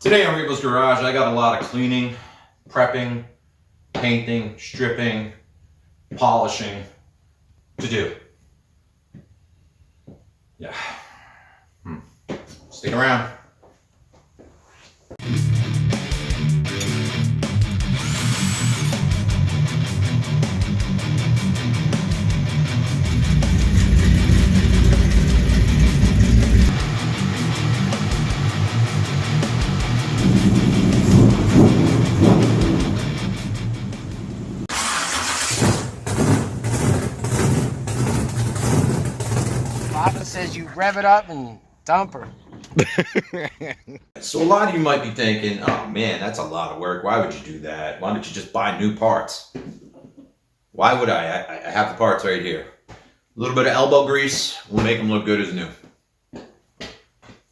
Today on Revosgarage, I got a lot of cleaning, prepping, painting, stripping, polishing to do. Yeah. Stick around. Papa says you rev it up and dump her. So a lot of you might be thinking, oh man, that's a lot of work. Why would you do that? Why don't you just buy new parts? Why would I? I have the parts right here. A little bit of elbow grease will make them look good as new.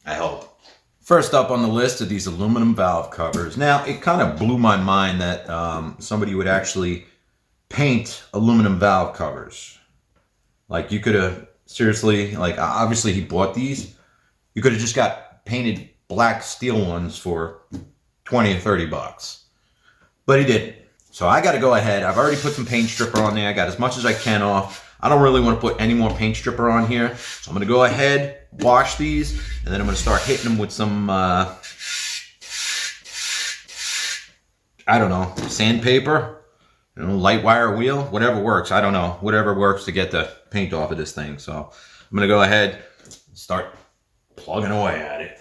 I hope. First up on the list are these aluminum valve covers. Now, it kind of blew my mind that somebody would actually paint aluminum valve covers. Like you could have, seriously, like obviously he bought these. You could have just got painted black steel ones for 20 or 30 bucks. But he didn't. So I got to go ahead. I've already put some paint stripper on there. I got as much as I can off. I don't really want to put any more paint stripper on here. So I'm going to go ahead, wash these, and then I'm going to start hitting them with some, I don't know, sandpaper, you know, light wire wheel, whatever works. I don't know, whatever works to get the paint off of this thing. So I'm going to go ahead and start plugging away at it.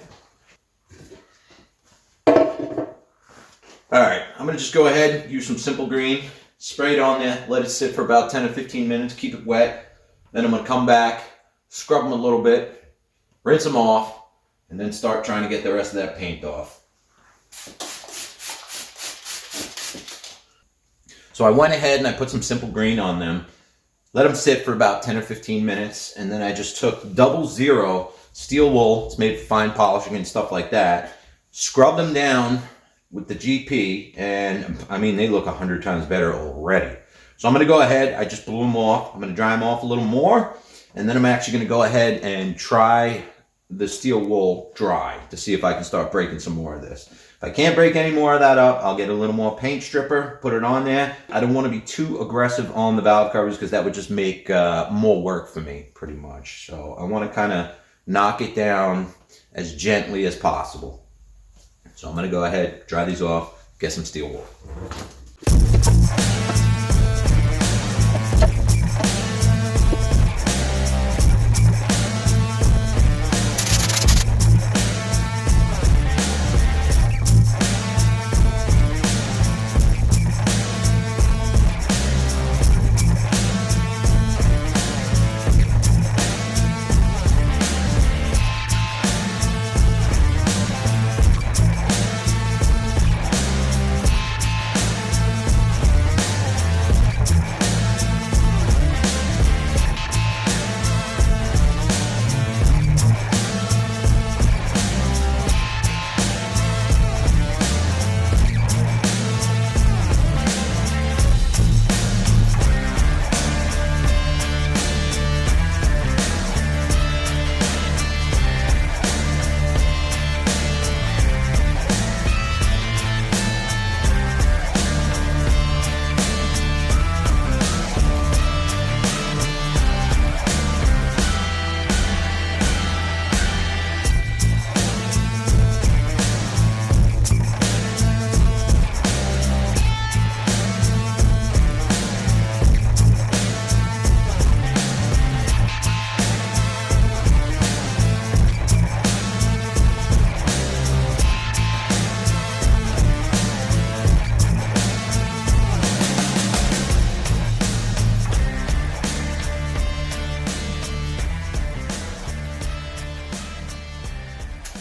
All right, I'm going to just go ahead, use some simple green, spray it on there, let it sit for about 10 or 15 minutes, keep it wet. Then I'm going to come back, scrub them a little bit, rinse them off, and then start trying to get the rest of that paint off. So I went ahead and I put some simple green on them, let them sit for about 10 or 15 minutes, and then I just took 00 steel wool, it's made for fine polishing and stuff like that, scrubbed them down with the GP, and I mean, they look 100 times better already. So I'm going to go ahead, I just blew them off, I'm going to dry them off a little more, and then I'm actually going to go ahead and try the steel wool dry to see if I can start breaking some more of this. If I can't break any more of that up, I'll get a little more paint stripper, put it on there. I don't want to be too aggressive on the valve covers because that would just make more work for me, pretty much. So I want to kind of knock it down as gently as possible. So I'm going to go ahead, dry these off, get some steel wool.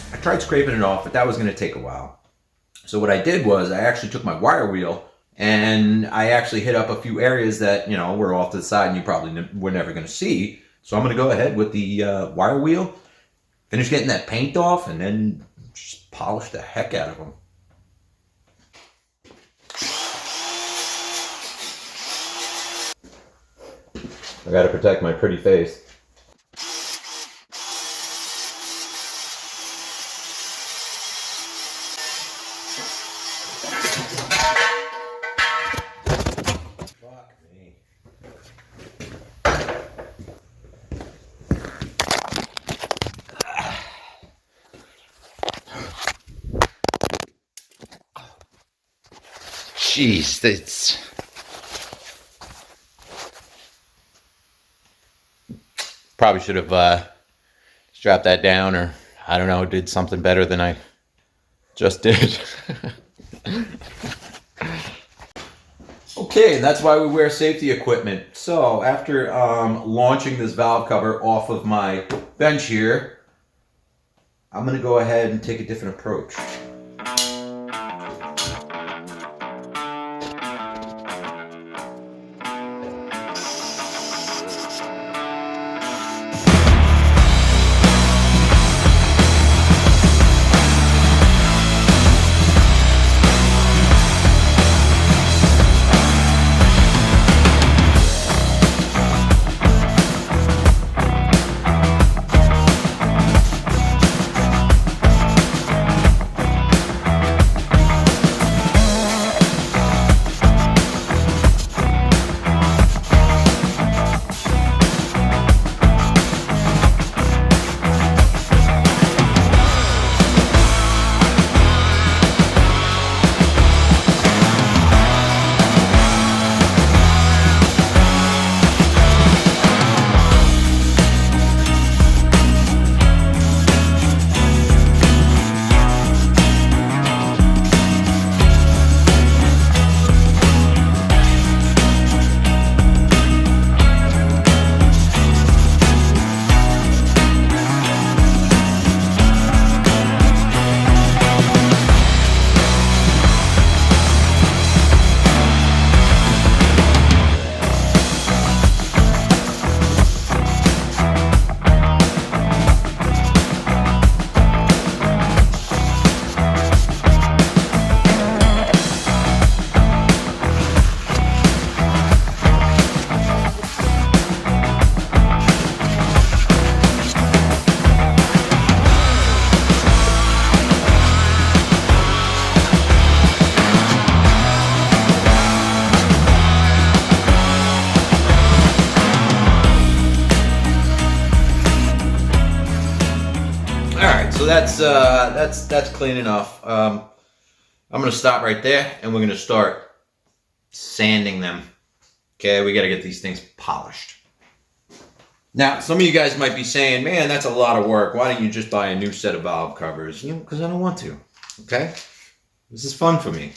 I tried scraping it off, but that was going to take a while. So what I did was I actually took my wire wheel and I actually hit up a few areas that, you know, were off to the side and you probably were never going to see. So I'm going to go ahead with the wire wheel, finish getting that paint off, and then just polish the heck out of them. I got to protect my pretty face. Fuck me. Jeez, that's... Probably should have strapped that down, or I don't know, did something better than I just did. Okay, that's why we wear safety equipment. So after launching this valve cover off of my bench here, I'm gonna go ahead and take a different approach. So that's clean enough. I'm gonna stop right there, and we're gonna start sanding them. Okay, we gotta get these things polished. Now, some of you guys might be saying, "Man, that's a lot of work. Why don't you just buy a new set of valve covers?" You know, because I don't want to. Okay, this is fun for me.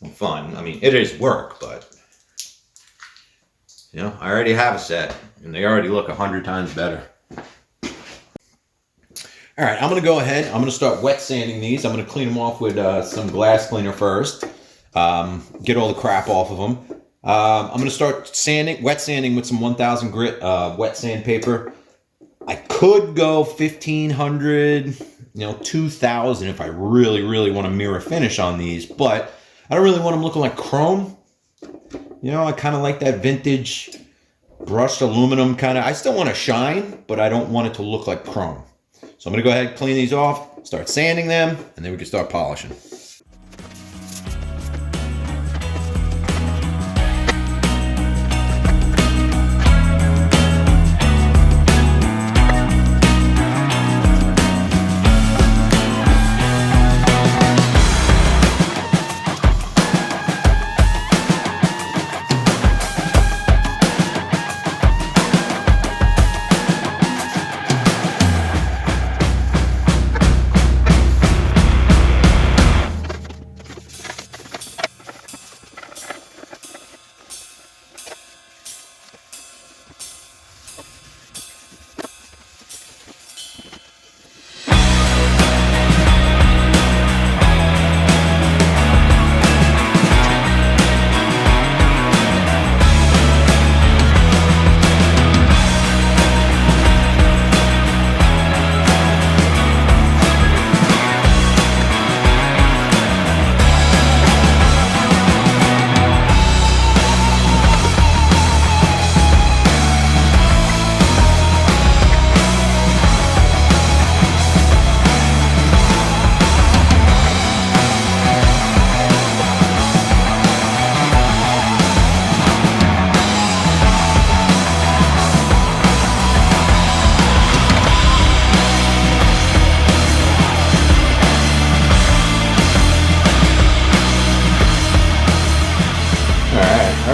Well, fun. I mean, it is work, but you know, I already have a set, and they already look 100 times better. All right, I'm gonna go ahead. I'm gonna start wet sanding these. I'm gonna clean them off with some glass cleaner first. Get all the crap off of them. I'm gonna start wet sanding with some 1000 grit wet sandpaper. I could go 1500, 2000 if I really, really want to mirror finish on these, but I don't really want them looking like chrome. I kind of like that vintage brushed aluminum kind of. I still want to shine, but I don't want it to look like chrome. So I'm going to go ahead and clean these off, start sanding them, and then we can start polishing.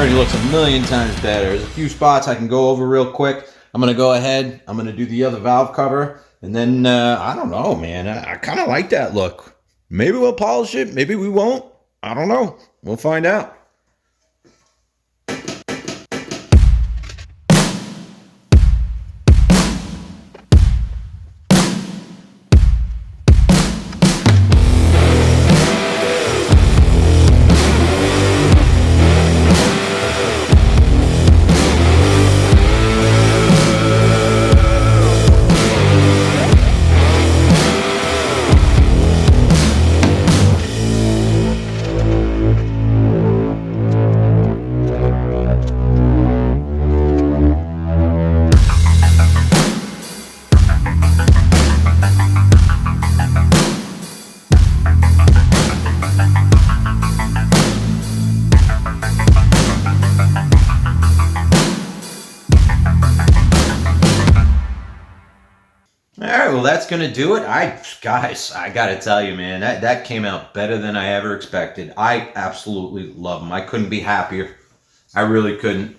Already looks a million times better. There's a few spots I can go over real quick. I'm going to go ahead. I'm going to do the other valve cover. And then, I don't know, man. I kind of like that look. Maybe we'll polish it. Maybe we won't. I don't know. We'll find out. All right, well, that's going to do it. Guys, I got to tell you, man, that came out better than I ever expected. I absolutely love them. I couldn't be happier. I really couldn't.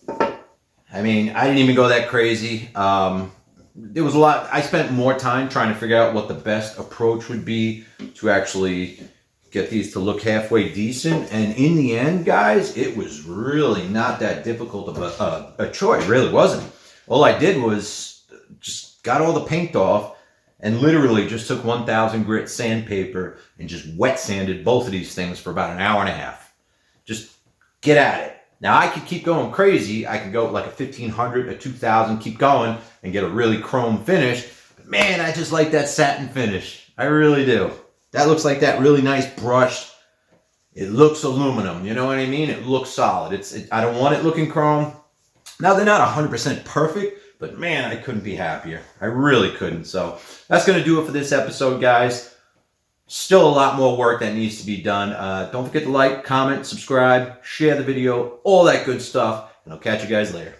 I mean, I didn't even go that crazy. There was a lot. I spent more time trying to figure out what the best approach would be to actually get these to look halfway decent. And in the end, guys, it was really not that difficult of a choice. It really wasn't. All I did was just got all the paint off and literally just took 1000 grit sandpaper and just wet sanded both of these things for about an hour and a half. Just get at it. Now I could keep going crazy. I could go like a 1500, a 2000, keep going and get a really chrome finish. But man, I just like that satin finish. I really do. That looks like that really nice brushed. It looks aluminum, you know what I mean? It looks solid. I don't want it looking chrome. Now they're not 100% perfect, but man, I couldn't be happier. I really couldn't. So that's going to do it for this episode, guys. Still a lot more work that needs to be done. Don't forget to like, comment, subscribe, share the video, all that good stuff. And I'll catch you guys later.